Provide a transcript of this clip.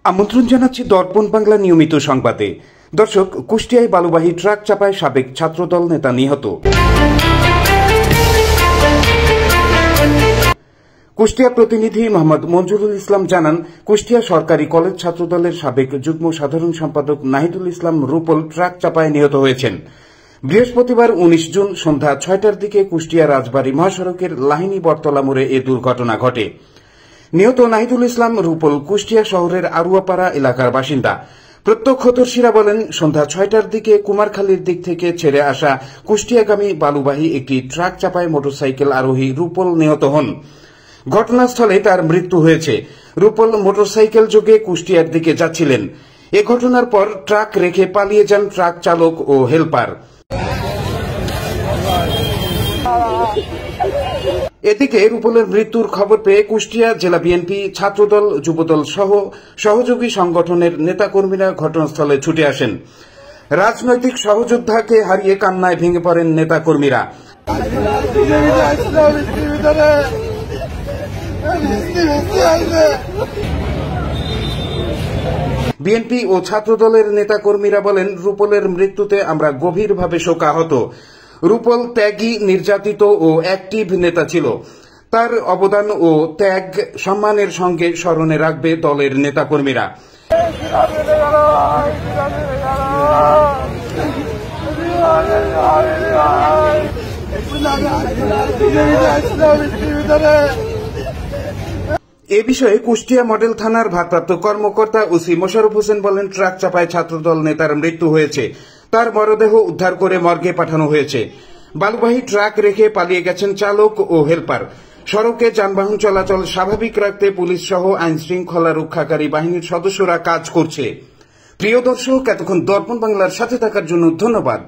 আমন্ত্রণ জানাচ্ছি দর্পণ বাংলা নিয়মিত সংবাদে। দর্শক, কুষ্টিয়ায় বালুবাহী ট্রাক চাপায় সাবেক ছাত্রদল নেতা নিহত। কুষ্টিয়া প্রতিনিধি মোহাম্মদ মঞ্জুরুল ইসলাম জানান, কুষ্টিয়া সরকারি কলেজ ছাত্রদলের সাবেক যুগ্ম সাধারণ সম্পাদক নাহিদুল ইসলাম রুপল ট্রাক চাপায় নিহত হয়েছেন। বৃহস্পতিবার 19 জুন সন্ধ্যা 6টার দিকে কুষ্টিয়া রাজবাড়ী মহাসড়কের লাহিনী বটতলা মোড়ে এ দুর্ঘটনা ঘটে। নিহত নাহিদুল ইসলাম রুপল কুষ্টিয়া শহরের আরুয়াপাড়া এলাকার বাসিন্দা। প্রত্যক্ষদর্শীরা বলেন, সন্ধ্যা 6টার দিকে কুমারখালীর দিক থেকে ছেড়ে আসা কুষ্টিয়াগামী বালুবাহী একটি ট্রাক চাপায় মোটরসাইকেল আরোহী রুপল নিহত হন। ঘটনাস্থলে তার মৃত্যু হয়েছে। রুপল মোটরসাইকেল যোগে কুষ্টিয়ার দিকে যাচ্ছিলেন। এ ঘটনার পর ট্রাক রেখে পালিয়ে যান ট্রাক চালক ও হেলপার। এদিকে রুপলের মৃত্যুর খবর পেয়ে কুষ্টিয়া জেলা বিএনপি, ছাত্রদল, যুবদল সহ সহযোগী সংগঠনের নেতাকর্মীরা ঘটনাস্থলে ছুটে আসেন। রাজনৈতিক সহযোদ্ধাকে হারিয়ে কান্নায় ভেঙে পড়েন নেতাকর্মীরা। বিএনপি ও ছাত্রদলের নেতাকর্মীরা বলেন, রুপলের মৃত্যুতে আমরা গভীরভাবে শোকাহত। রুপল ত্যাগী, নির্যাতিত ও অ্যাক্টিভ নেতা ছিল। তার অবদান ও ত্যাগ সম্মানের সঙ্গে স্মরণে রাখবে দলের নেতাকর্মীরা। এ বিষয়ে কুষ্টিয়া মডেল থানার ভারপ্রাপ্ত কর্মকর্তা ওসি মোশাররফ হোসেন বলেন, ট্রাক চাপায় ছাত্রদল নেতার মৃত্যু হয়েছে। তার মরদেহ উদ্ধার করে মর্গে পাঠানো হয়েছে। বালুবাহী ট্রাক রেখে পালিয়ে গেছেন চালক ও হেলপার। সড়কে যানবাহন চলাচল স্বাভাবিক রাখতে পুলিশ সহ আইন শৃঙ্খলা রক্ষাকারী বাহিনীর সদস্যরা কাজ করছে। প্রিয় দর্শক, এতক্ষণ দর্পণ বাংলার সাথে থাকার জন্য ধন্যবাদ।